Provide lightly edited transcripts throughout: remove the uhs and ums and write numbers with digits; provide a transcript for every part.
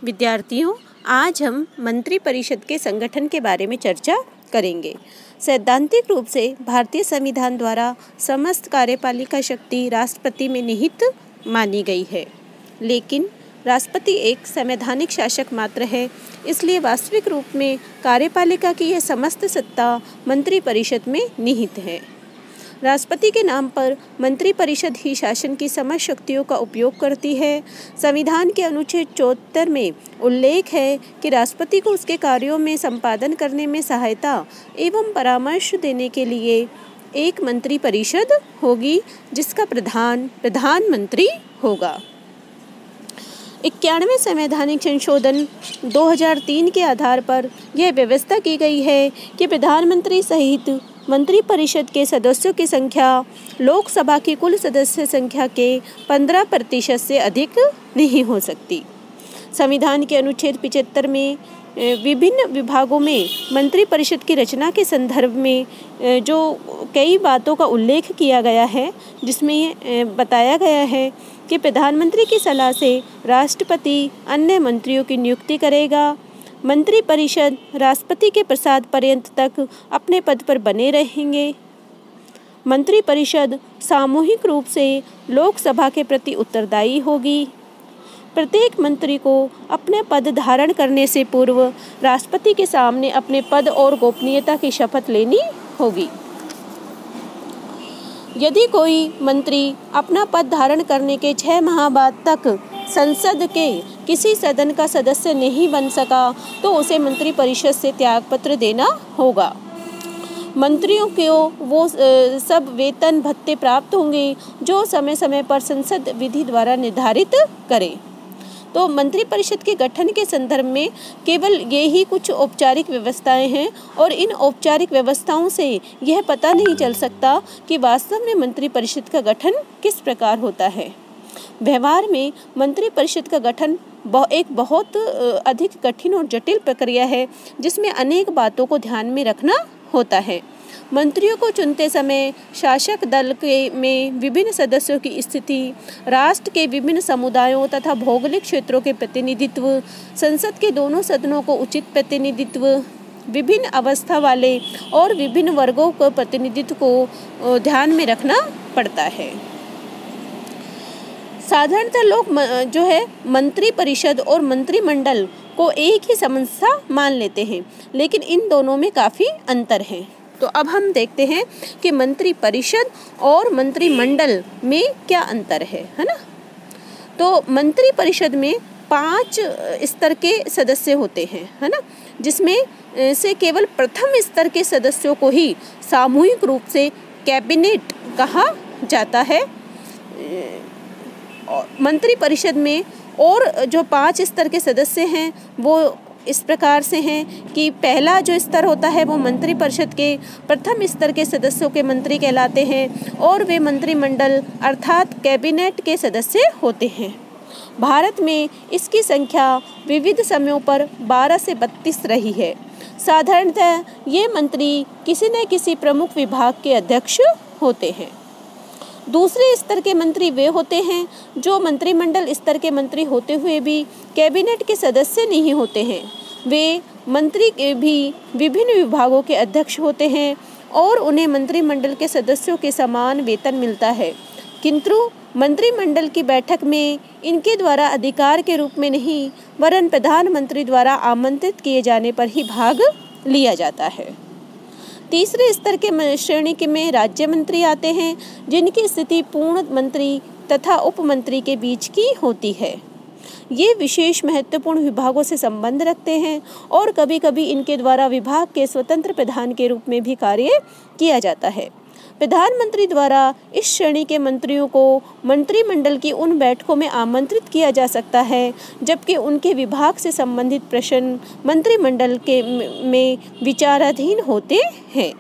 विद्यार्थियों, आज हम मंत्री परिषद के संगठन के बारे में चर्चा करेंगे। सैद्धांतिक रूप से भारतीय संविधान द्वारा समस्त कार्यपालिका शक्ति राष्ट्रपति में निहित मानी गई है, लेकिन राष्ट्रपति एक संवैधानिक शासक मात्र है, इसलिए वास्तविक रूप में कार्यपालिका की यह समस्त सत्ता मंत्री परिषद में निहित है। राष्ट्रपति के नाम पर मंत्री परिषद ही शासन की समस्त शक्तियों का उपयोग करती है। संविधान के अनुच्छेद 74 में उल्लेख है कि राष्ट्रपति को उसके कार्यों में संपादन करने में सहायता एवं परामर्श देने के लिए एक मंत्री परिषद होगी, जिसका प्रधानमंत्री होगा। 91वें संवैधानिक संशोधन 2003 के आधार पर यह व्यवस्था की गई है कि प्रधानमंत्री सहित मंत्री परिषद के सदस्यों की संख्या लोकसभा की कुल सदस्य संख्या के 15% से अधिक नहीं हो सकती। संविधान के अनुच्छेद 75 में विभिन्न विभागों में मंत्री परिषद की रचना के संदर्भ में जो कई बातों का उल्लेख किया गया है, जिसमें बताया गया है कि प्रधानमंत्री की सलाह से राष्ट्रपति अन्य मंत्रियों की नियुक्ति करेगा। मंत्री परिषद राष्ट्रपति के प्रसाद पर्यंत तक अपने पद पर बने रहेंगे। मंत्री परिषद सामूहिक रूप से लोकसभा के प्रति उत्तरदायी होगी। प्रत्येक मंत्री को अपने पद धारण करने से पूर्व राष्ट्रपति के सामने अपने पद और गोपनीयता की शपथ लेनी होगी। यदि कोई मंत्री अपना पद धारण करने के 6 माह बाद तक संसद के किसी सदन का सदस्य नहीं बन सका, तो उसे मंत्री परिषद से त्यागपत्र देना होगा। मंत्रियों को वो सब वेतन भत्ते प्राप्त होंगे जो समय समय पर संसद विधि द्वारा निर्धारित करे। तो मंत्री परिषद के गठन के संदर्भ में केवल ये ही कुछ औपचारिक व्यवस्थाएं हैं, और इन औपचारिक व्यवस्थाओं से यह पता नहीं चल सकता कि वास्तव में मंत्री परिषद का गठन किस प्रकार होता है। व्यवहार में मंत्री परिषद का गठन एक बहुत अधिक कठिन और जटिल प्रक्रिया है, जिसमें अनेक बातों को ध्यान में रखना होता है। मंत्रियों को चुनते समय शासक दल में विभिन्न सदस्यों की स्थिति, राष्ट्र के विभिन्न समुदायों तथा भौगोलिक क्षेत्रों के प्रतिनिधित्व, संसद के दोनों सदनों को उचित प्रतिनिधित्व, विभिन्न अवस्था वाले और विभिन्न वर्गों को प्रतिनिधित्व को ध्यान में रखना पड़ता है। साधारणतः लोग जो है मंत्री परिषद और मंत्रिमंडल को एक ही संस्था मान लेते हैं, लेकिन इन दोनों में काफ़ी अंतर है। तो अब हम देखते हैं कि मंत्री परिषद और मंत्रिमंडल में क्या अंतर है ना। तो मंत्री परिषद में 5 स्तर के सदस्य होते हैं, है ना, जिसमें से केवल प्रथम स्तर के सदस्यों को ही सामूहिक रूप से कैबिनेट कहा जाता है। मंत्री परिषद में और जो 5 स्तर के सदस्य हैं वो इस प्रकार से हैं कि पहला जो स्तर होता है वो मंत्री परिषद के प्रथम स्तर के सदस्यों के मंत्री कहलाते हैं, और वे मंत्रिमंडल अर्थात कैबिनेट के सदस्य होते हैं। भारत में इसकी संख्या विविध समयों पर 12 से 32 रही है। साधारणतः ये मंत्री किसी न किसी प्रमुख विभाग के अध्यक्ष होते हैं। दूसरे स्तर के मंत्री वे होते हैं जो मंत्रिमंडल स्तर के मंत्री होते हुए भी कैबिनेट के सदस्य नहीं होते हैं। वे मंत्री के भी विभिन्न विभागों के अध्यक्ष होते हैं और उन्हें मंत्रिमंडल के सदस्यों के समान वेतन मिलता है, किंतु मंत्रिमंडल की बैठक में इनके द्वारा अधिकार के रूप में नहीं, वरन प्रधानमंत्री द्वारा आमंत्रित किए जाने पर ही भाग लिया जाता है। तीसरे स्तर के श्रेणी के में राज्य मंत्री आते हैं, जिनकी स्थिति पूर्ण मंत्री तथा उप मंत्री के बीच की होती है। ये विशेष महत्वपूर्ण विभागों से संबंध रखते हैं और कभी कभी इनके द्वारा विभाग के स्वतंत्र प्रधान के रूप में भी कार्य किया जाता है। प्रधानमंत्री द्वारा इस श्रेणी के मंत्रियों को मंत्रिमंडल की उन बैठकों में आमंत्रित किया जा सकता है जबकि उनके विभाग से संबंधित प्रश्न मंत्रिमंडल के में विचाराधीन होते हैं।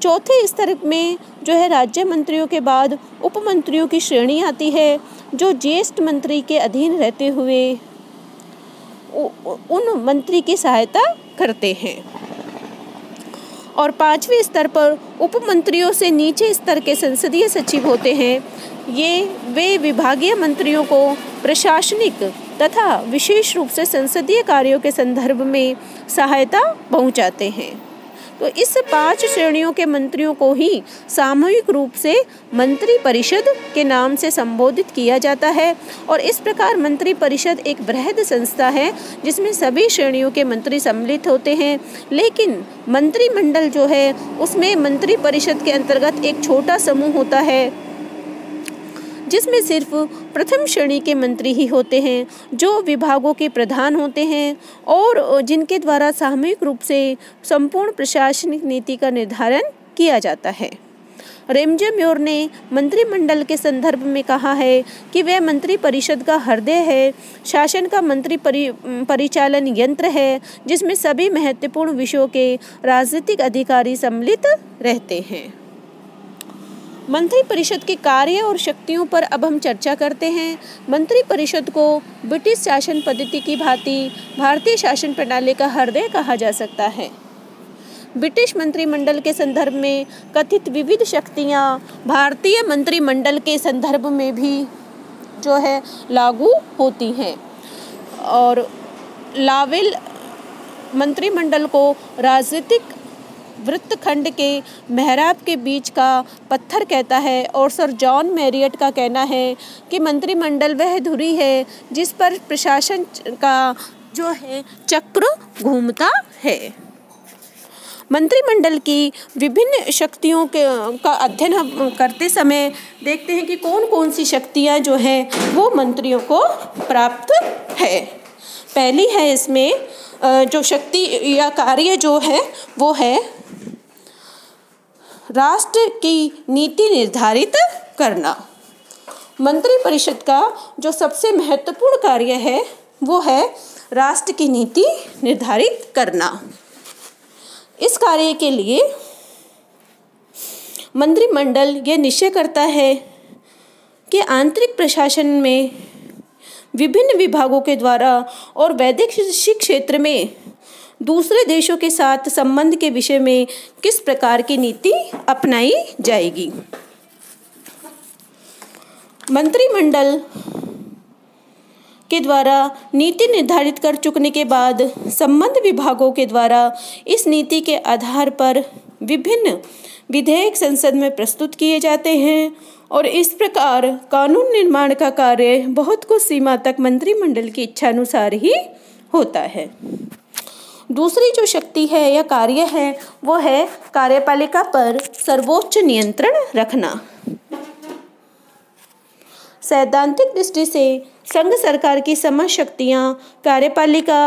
चौथे स्तर में जो है राज्य मंत्रियों के बाद उप मंत्रियों की श्रेणी आती है, जो ज्येष्ठ मंत्री के अधीन रहते हुए उन मंत्री की सहायता करते हैं। और 5वें स्तर पर उप मंत्रियों से नीचे स्तर के संसदीय सचिव होते हैं। वे विभागीय मंत्रियों को प्रशासनिक तथा विशेष रूप से संसदीय कार्यों के संदर्भ में सहायता पहुंचाते हैं। तो इस 5 श्रेणियों के मंत्रियों को ही सामूहिक रूप से मंत्री परिषद के नाम से संबोधित किया जाता है। और इस प्रकार मंत्री परिषद एक बृहद संस्था है जिसमें सभी श्रेणियों के मंत्री सम्मिलित होते हैं। लेकिन मंत्रिमंडल जो है उसमें मंत्री परिषद के अंतर्गत एक छोटा समूह होता है जिसमें सिर्फ प्रथम श्रेणी के मंत्री ही होते हैं, जो विभागों के प्रधान होते हैं और जिनके द्वारा सामूहिक रूप से संपूर्ण प्रशासनिक नीति का निर्धारण किया जाता है। रेमजे म्योर ने मंत्रिमंडल के संदर्भ में कहा है कि वह मंत्री परिषद का हृदय है, शासन का मंत्री परिचालन यंत्र है जिसमें सभी महत्वपूर्ण विषयों के राजनीतिक अधिकारी सम्मिलित रहते हैं। मंत्री परिषद के कार्य और शक्तियों पर अब हम चर्चा करते हैं। मंत्री परिषद को ब्रिटिश शासन पद्धति की भांति भारतीय शासन प्रणाली का हृदय कहा जा सकता है। ब्रिटिश मंत्रिमंडल के संदर्भ में कथित विविध शक्तियां भारतीय मंत्रिमंडल के संदर्भ में भी जो है लागू होती हैं। और लावेल मंत्रिमंडल को राजनीतिक वृत्तखंड के मेहराब के बीच का पत्थर कहता है और सर जॉन मैरियट का कहना है कि मंत्रिमंडल वह धुरी है जिस पर प्रशासन का जो है चक्र घूमता है। मंत्रिमंडल की विभिन्न शक्तियों का अध्ययन हम करते समय देखते हैं कि कौन कौन सी शक्तियां जो हैं वो मंत्रियों को प्राप्त है। पहली है इसमें जो शक्ति या कार्य जो है वो है राष्ट्र की नीति निर्धारित करना। मंत्री परिषद का जो सबसे महत्वपूर्ण कार्य है वो है राष्ट्र की नीति निर्धारित करना। इस कार्य के लिए मंत्रिमंडल यह निश्चय करता है कि आंतरिक प्रशासन में विभिन्न विभागों के द्वारा और वैदेशिक क्षेत्र में दूसरे देशों के साथ संबंध के विषय में किस प्रकार की नीति अपनाई जाएगी। मंत्रिमंडल के द्वारा नीति निर्धारित कर चुकने के बाद संबद्ध विभागों के द्वारा इस नीति के आधार पर विभिन्न विधेयक संसद में प्रस्तुत किए जाते हैं और इस प्रकार कानून निर्माण का कार्य बहुत कुछ सीमा तक मंत्रिमंडल की इच्छानुसार ही होता है। दूसरी जो शक्ति है या कार्य है वो है कार्यपालिका पर सर्वोच्च नियंत्रण रखना। सैद्धांतिक दृष्टि से संघ सरकार की समस्त शक्तियाँ कार्यपालिका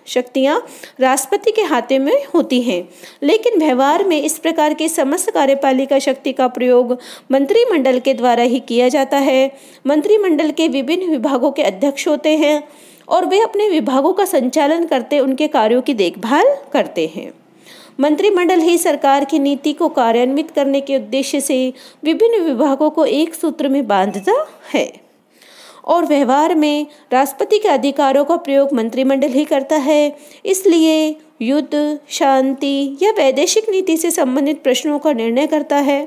शक्तियाँ राष्ट्रपति के हाथे में होती हैं, लेकिन व्यवहार में इस प्रकार की समस्त कार्यपालिका शक्ति का प्रयोग मंत्रिमंडल के द्वारा ही किया जाता है। मंत्रिमंडल के विभिन्न विभागों के अध्यक्ष होते हैं और वे अपने विभागों का संचालन करते उनके कार्यों की देखभाल करते हैं। मंत्रिमंडल ही सरकार की नीति को कार्यान्वित करने के उद्देश्य से विभिन्न विभागों को एक सूत्र में बांधता है और व्यवहार में राष्ट्रपति के अधिकारों का प्रयोग मंत्रिमंडल ही करता है। इसलिए युद्ध, शांति या वैदेशिक नीति से संबंधित प्रश्नों का निर्णय करता है।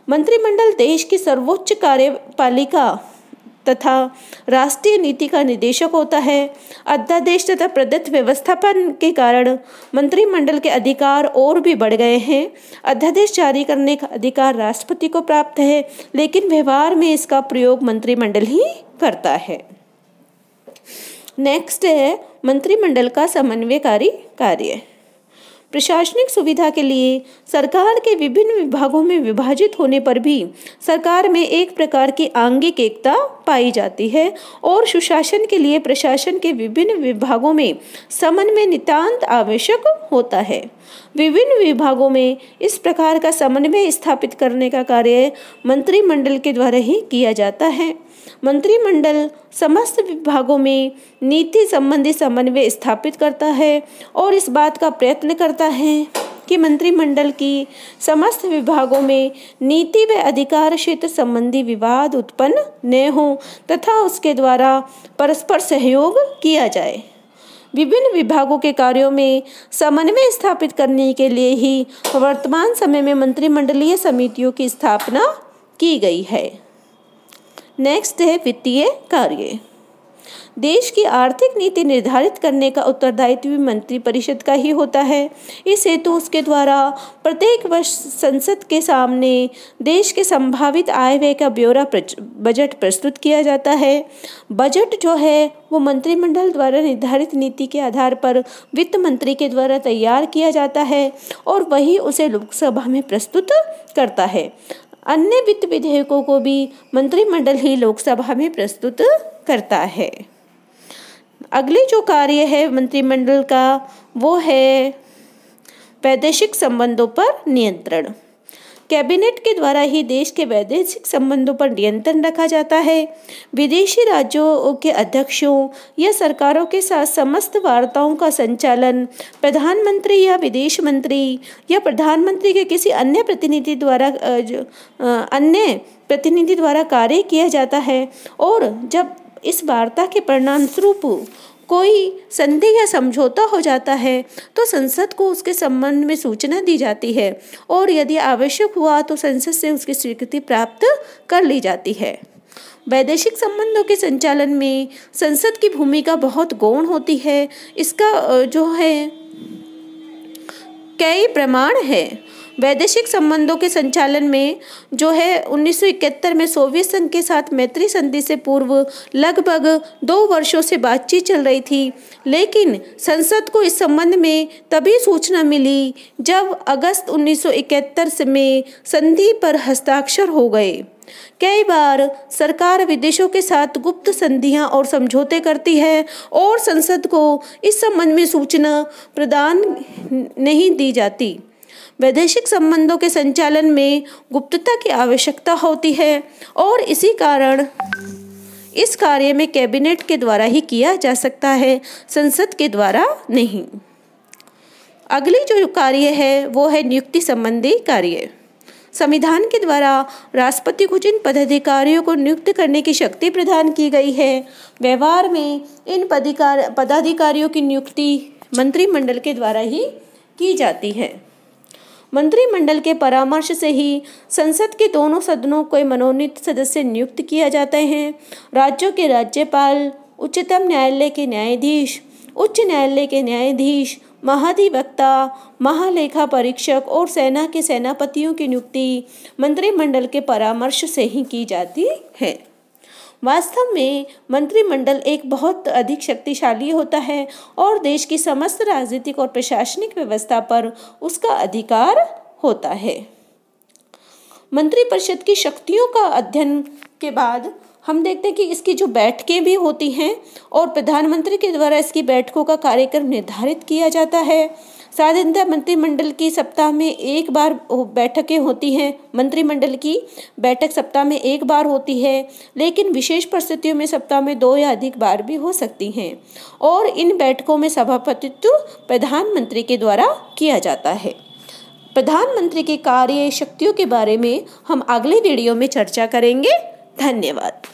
मंत्रिमंडल देश की सर्वोच्च कार्यपालिका तथा राष्ट्रीय नीति का निदेशक होता है। अध्यादेश तथा प्रदत्त व्यवस्थापन के कारण मंत्रिमंडल के अधिकार और भी बढ़ गए हैं। अध्यादेश जारी करने का अधिकार राष्ट्रपति को प्राप्त है, लेकिन व्यवहार में इसका प्रयोग मंत्रिमंडल ही करता है। नेक्स्ट है मंत्रिमंडल का समन्वयकारी कार्य। प्रशासनिक सुविधा के लिए सरकार के विभिन्न विभागों में विभाजित होने पर भी सरकार में एक प्रकार की आंगिक एकता पाई जाती है और सुशासन के लिए प्रशासन के विभिन्न विभागों में समन्वय नितांत आवश्यक होता है। विभिन्न विभागों में इस प्रकार का समन्वय स्थापित करने का कार्य मंत्रिमंडल के द्वारा ही किया जाता है। मंत्रिमंडल समस्त विभागों में नीति संबंधी समन्वय स्थापित करता है और इस बात का प्रयत्न करता है कि मंत्रिमंडल की समस्त विभागों में नीति व अधिकार क्षेत्र संबंधी विवाद उत्पन्न न हो तथा उसके द्वारा परस्पर सहयोग किया जाए। विभिन्न विभागों के कार्यों में समन्वय स्थापित करने के लिए ही वर्तमान समय में मंत्रिमंडलीय समितियों की स्थापना की गई है। नेक्स्ट है वित्तीय कार्य। देश की आर्थिक नीति निर्धारित करने का उत्तरदायित्व भी मंत्रिपरिषद का ही होता है। इस हेतु उसके द्वारा प्रत्येक वर्ष संसद के सामने देश के संभावित आय व्यय का ब्यौरा बजट प्रस्तुत किया जाता है। बजट जो है वो मंत्रिमंडल द्वारा निर्धारित नीति के आधार पर वित्त मंत्री के द्वारा तैयार किया जाता है और वही उसे लोकसभा में प्रस्तुत करता है। अन्य वित्त विधेयकों को भी मंत्रिमंडल ही लोकसभा में प्रस्तुत करता है। अगले जो कार्य है मंत्रिमंडल का वो है वैदेशिक संबंधों पर नियंत्रण। कैबिनेट के द्वारा ही देश के वैदेशिक संबंधों पर नियंत्रण रखा जाता है। विदेशी राज्यों के अध्यक्षों या सरकारों के साथ समस्त वार्ताओं का संचालन प्रधानमंत्री या विदेश मंत्री या प्रधानमंत्री के किसी अन्य प्रतिनिधि द्वारा कार्य किया जाता है। और जब इस वार्ता के परिणाम स्वरूप कोई संधि या समझौता हो जाता है तो संसद को उसके संबंध में सूचना दी जाती है और यदि आवश्यक हुआ तो संसद से उसकी स्वीकृति प्राप्त कर ली जाती है। वैदेशिक संबंधों के संचालन में संसद की भूमिका बहुत गौण होती है। इसका जो है कई प्रमाण है। वैदेशिक संबंधों के संचालन में जो है 1971 में सोवियत संघ के साथ मैत्री संधि से पूर्व लगभग 2 वर्षों से बातचीत चल रही थी, लेकिन संसद को इस संबंध में तभी सूचना मिली जब अगस्त 1971 में संधि पर हस्ताक्षर हो गए। कई बार सरकार विदेशों के साथ गुप्त संधियां और समझौते करती है और संसद को इस संबंध में सूचना प्रदान नहीं दी जाती। वैदेशिक संबंधों के संचालन में गुप्तता की आवश्यकता होती है और इसी कारण इस कार्य में कैबिनेट के द्वारा ही किया जा सकता है, संसद के द्वारा नहीं। अगली जो कार्य है वो है नियुक्ति संबंधी कार्य। संविधान के द्वारा राष्ट्रपति को जिन पदाधिकारियों को नियुक्त करने की शक्ति प्रदान की गई है, व्यवहार में इन पदाधिकारियों की नियुक्ति मंत्रिमंडल के द्वारा ही की जाती है। मंत्रिमंडल के परामर्श से ही संसद के दोनों सदनों को मनोनीत सदस्य नियुक्त किया जाते हैं। राज्यों के राज्यपाल, उच्चतम न्यायालय के न्यायाधीश, उच्च न्यायालय के न्यायाधीश, महाधिवक्ता, महालेखा परीक्षक और सेना के सेनापतियों की नियुक्ति मंत्रिमंडल के परामर्श से ही की जाती है। वास्तव में मंत्रिमंडल एक बहुत अधिक शक्तिशाली होता है और देश की समस्त राजनीतिक और प्रशासनिक व्यवस्था पर उसका अधिकार होता है। मंत्रिपरिषद की शक्तियों का अध्ययन के बाद हम देखते हैं कि इसकी जो बैठकें भी होती हैं और प्रधानमंत्री के द्वारा इसकी बैठकों का कार्यक्रम निर्धारित किया जाता है। साधारणतः मंत्रिमंडल की सप्ताह में एक बार बैठकें होती हैं। मंत्रिमंडल की बैठक सप्ताह में एक बार होती है, लेकिन विशेष परिस्थितियों में सप्ताह में 2 या अधिक बार भी हो सकती हैं और इन बैठकों में सभापतित्व प्रधानमंत्री के द्वारा किया जाता है। प्रधानमंत्री के कार्य शक्तियों के बारे में हम अगले वीडियो में चर्चा करेंगे। धन्यवाद।